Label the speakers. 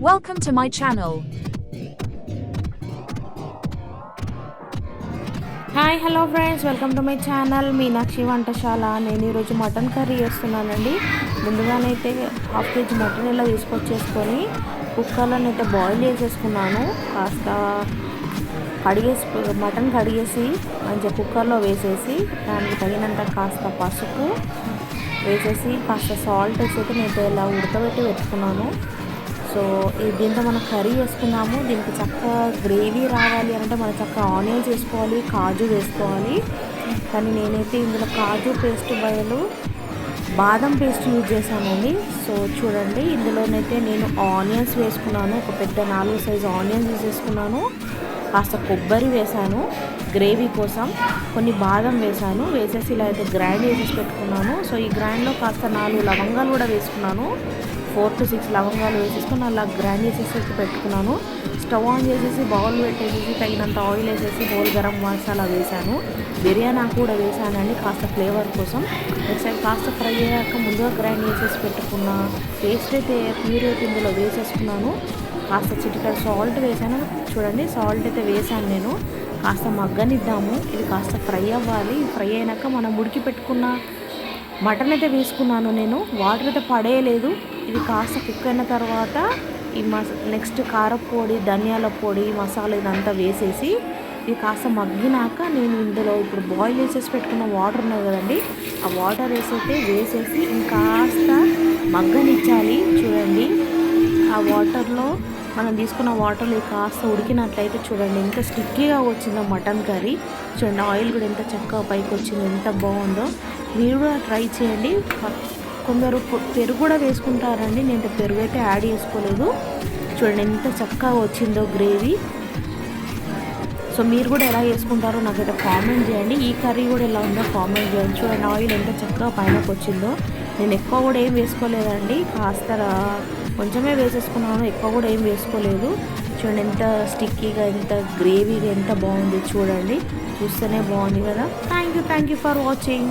Speaker 1: Welcome to my channel.
Speaker 2: Hi hello friends, welcome to my channel Meenakshi వంటశాల. నేను ఈరోజు mutton curry చేస్తున్నానండి. ముందుగానైతే half KG mutton ఇలా తీసుకొచ్చేసుకొని కుక్కర్లోనైతే boil చేసేసుకున్నాను. కాస్త మటన్ కడిగేసి మంచిగా కుక్కర్లో వేసేసి దానికి తగినంత కాస్త పసుపు వేసేసి కాస్త సాల్ట్ వేసి అయితే నేను ఇలా ఉడకబెట్టి పెట్టుకున్నాను. సో దీంతో మనం కర్రీ వేసుకున్నాము. దీనికి చక్కగా గ్రేవీ రావాలి అంటే మనం చక్కగా ఆనియన్స్ వేసుకోవాలి, కాజు వేసుకోవాలి. కానీ నేనైతే ఇందులో కాజు పేస్ట్ బదులు బాదం పేస్ట్ యూజ్ చేశానండి. సో చూడండి, ఇందులోనైతే నేను ఆనియన్స్ వేసుకున్నాను. ఒక పెద్ద 4 సైజు ఆనియన్స్ వేసేసుకున్నాను. కాస్త కొబ్బరి వేసాను గ్రేవీ కోసం, కొన్ని బాదం వేసాను. వేసేసి ఇలా అయితే గ్రైండ్ చేసేసి పెట్టుకున్నాను. సో ఈ గ్రైండ్లో కాస్త 4 లవంగాలు కూడా వేసుకున్నాను. 4 to 6 లవంగాలు వేసేసుకొని అలా గ్రైండ్ చేసేసి పెట్టుకున్నాను. స్టవ్ ఆన్ చేసేసి బౌల్ పెట్టేసి తగినంత ఆయిల్ వేసేసి హోల్ గరం మసాలా వేసాను. బిర్యానీ ఆకు కూడా వేసానండి కాస్త ఫ్లేవర్ కోసం. ఒకసారి కాస్త ఫ్రై అయ్యాక ముందుగా గ్రైండ్ చేసేసి పెట్టుకున్న పేస్ట్ అయితే ప్యూర్ అయితే ఇందులో వేసేసుకున్నాను. కాస్త చిటికెడు సాల్ట్ వేసాను. చూడండి, సాల్ట్ అయితే వేసాను నేను. కాస్త మగ్గనిద్దాము, ఇది కాస్త ఫ్రై అవ్వాలి. ఫ్రై అయినాక మనం ఉడికి పెట్టుకున్న మటన్ అయితే వేసుకున్నాను నేను. వాటర్ అయితే పడేయలేదు. ఇది కాస్త కుక్ అయిన తర్వాత ఈ నెక్స్ట్ కారపొడి, ధనియాల పొడి, మసాలా ఇదంతా వేసేసి ఇది కాస్త మగ్గినాక నేను ఇందులో ఇప్పుడు బాయిల్ చేసేసి పెట్టుకున్న వాటర్ ఉన్నాయి కదండి, ఆ వాటర్ వేసేసి ఇంకాస్త మగ్గనిచ్చాలి. చూడండి, ఆ వాటర్లో మనం తీసుకున్న వాటర్లో కాస్త ఉడికినట్లయితే చూడండి ఎంత స్టిక్కీగా వచ్చిందో మటన్ కర్రీ. చూడండి, ఆయిల్ కూడా ఎంత చక్కగా పైకి వచ్చిందో, ఎంత బాగుందో. మీరు కూడా ట్రై చేయండి. కొందరు పెరుగు కూడా వేసుకుంటారండి. నేను పెరుగు అయితే యాడ్ చేసుకోలేదు. చూడండి ఎంత చక్కగా వచ్చిందో గ్రేవీ. సో మీరు కూడా ఎలా చేసుకుంటారో నాకైతే కామెంట్ చేయండి. ఈ కర్రీ కూడా ఎలా ఉందో కామెంట్ చేయండి. చూడండి, ఆయిల్ ఎంత చక్కగా పైనకి వచ్చిందో. నేను ఎక్కువ కూడా ఏం వేసుకోలేదండి, కాస్త కొంచెమే వేసేసుకున్నాను, ఎక్కువ కూడా ఏం వేసుకోలేదు. చూడండి ఎంత స్టిక్కీగా, ఎంత గ్రేవీగా ఎంత బాగుంది. చూడండి, చూస్తేనే బాగుంది కదా. Thank you for watching.